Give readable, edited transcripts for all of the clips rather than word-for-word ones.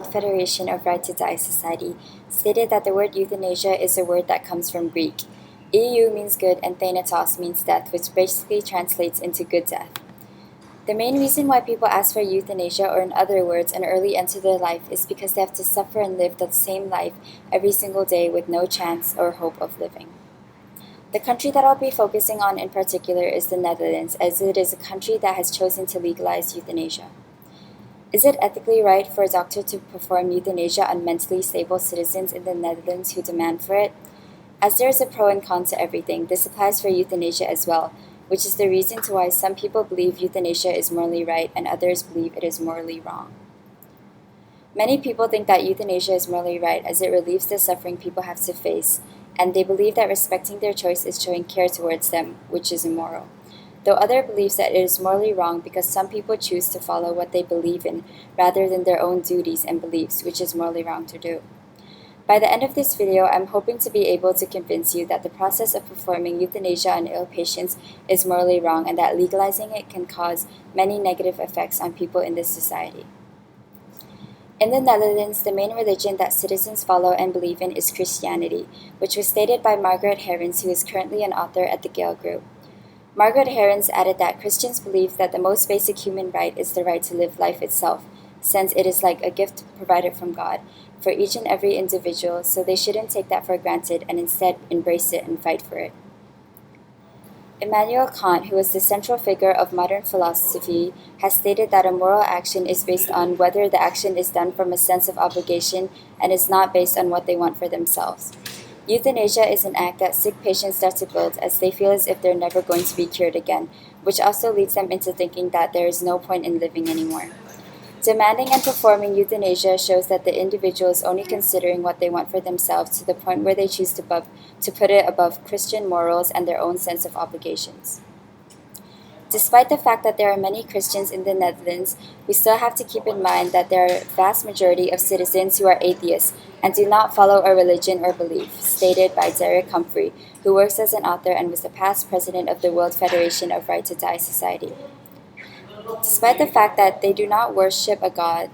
Federation of Right to Die Society stated that the word euthanasia is a word that comes from Greek. EU means good and thanatos means death, which basically translates into good death. The main reason why people ask for euthanasia, or in other words, an early end to their life, is because they have to suffer and live the same life every single day with no chance or hope of living. The country that I'll be focusing on in particular is the Netherlands, as it is a country that has chosen to legalize euthanasia. Is it ethically right for a doctor to perform euthanasia on mentally stable citizens in the Netherlands who demand for it? As there is a pro and con to everything, this applies for euthanasia as well, which is the reason why some people believe euthanasia is morally right and others believe it is morally wrong. Many people think that euthanasia is morally right as it relieves the suffering people have to face, and they believe that respecting their choice is showing care towards them, which is immoral. Though others believe that it is morally wrong because some people choose to follow what they believe in rather than their own duties and beliefs, which is morally wrong to do. By the end of this video, I'm hoping to be able to convince you that the process of performing euthanasia on ill patients is morally wrong and that legalizing it can cause many negative effects on people in this society. In the Netherlands, the main religion that citizens follow and believe in is Christianity, which was stated by Margaret Herens, who is currently an author at the Gale Group. Margaret Herens added that Christians believe that the most basic human right is the right to live life itself, since it is like a gift provided from God for each and every individual, so they shouldn't take that for granted and instead embrace it and fight for it. Immanuel Kant, who is the central figure of modern philosophy, has stated that a moral action is based on whether the action is done from a sense of obligation and is not based on what they want for themselves. Euthanasia is an act that sick patients start to build as they feel as if they're never going to be cured again, which also leads them into thinking that there is no point in living anymore. Demanding and performing euthanasia shows that the individual is only considering what they want for themselves to the point where they choose to put it above Christian morals and their own sense of obligations. Despite the fact that there are many Christians in the Netherlands, we still have to keep in mind that there are a vast majority of citizens who are atheists and do not follow a religion or belief, stated by Derek Humphrey, who works as an author and was the past president of the World Federation of Right to Die Society. Despite the fact that they do not worship a god,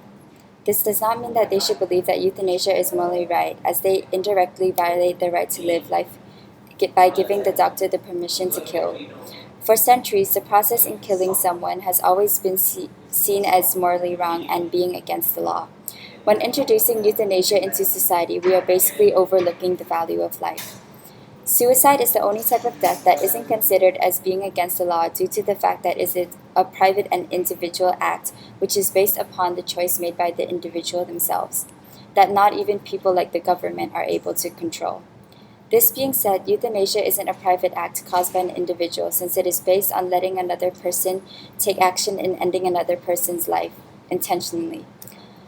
this does not mean that they should believe that euthanasia is morally right, as they indirectly violate their right to live life by giving the doctor the permission to kill. For centuries, the process in killing someone has always been seen as morally wrong and being against the law. When introducing euthanasia into society, we are basically overlooking the value of life. Suicide is the only type of death that isn't considered as being against the law due to the fact that it is a private and individual act, which is based upon the choice made by the individual themselves, that not even people like the government are able to control. This being said, euthanasia isn't a private act caused by an individual since it is based on letting another person take action in ending another person's life intentionally.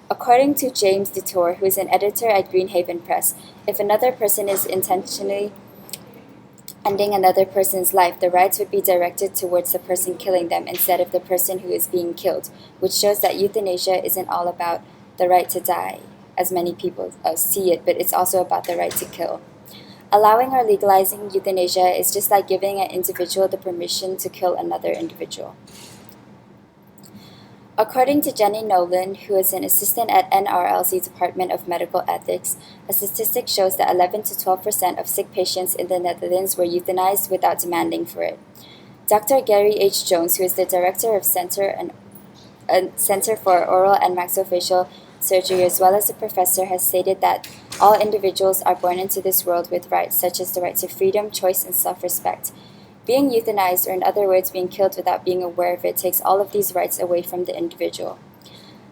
According to James Detour, who is an editor at Greenhaven Press, if another person is intentionally ending another person's life, the rights would be directed towards the person killing them instead of the person who is being killed, which shows that euthanasia isn't all about the right to die, as many people see it, but it's also about the right to kill. Allowing or legalizing euthanasia is just like giving an individual the permission to kill another individual. According to Jenny Nolan, who is an assistant at NRLC Department of Medical Ethics, a statistic shows that 11 to 12% of sick patients in the Netherlands were euthanized without demanding for it. Dr. Gary H. Jones, who is the director of Center for Oral and Maxillofacial Surgery as well as a professor, has stated that all individuals are born into this world with rights such as the right to freedom, choice, and self-respect. Being euthanized, or in other words, being killed without being aware of it, takes all of these rights away from the individual.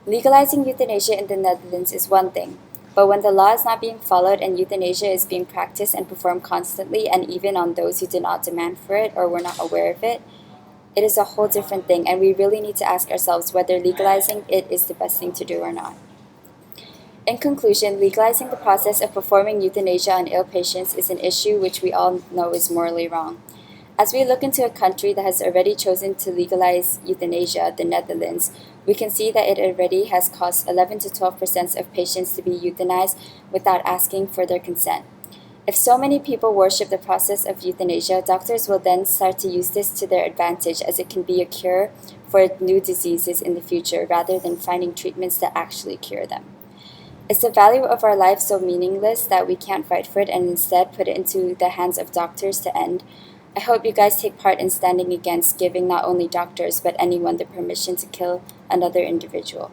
Legalizing euthanasia in the Netherlands is one thing, but when the law is not being followed and euthanasia is being practiced and performed constantly and even on those who did not demand for it or were not aware of it, it is a whole different thing, and we really need to ask ourselves whether legalizing it is the best thing to do or not. In conclusion, legalizing the process of performing euthanasia on ill patients is an issue which we all know is morally wrong. As we look into a country that has already chosen to legalize euthanasia, the Netherlands, we can see that it already has caused 11 to 12% of patients to be euthanized without asking for their consent. If so many people worship the process of euthanasia, doctors will then start to use this to their advantage as it can be a cure for new diseases in the future rather than finding treatments that actually cure them. Is the value of our life so meaningless that we can't fight for it and instead put it into the hands of doctors to end? I hope you guys take part in standing against giving not only doctors but anyone the permission to kill another individual.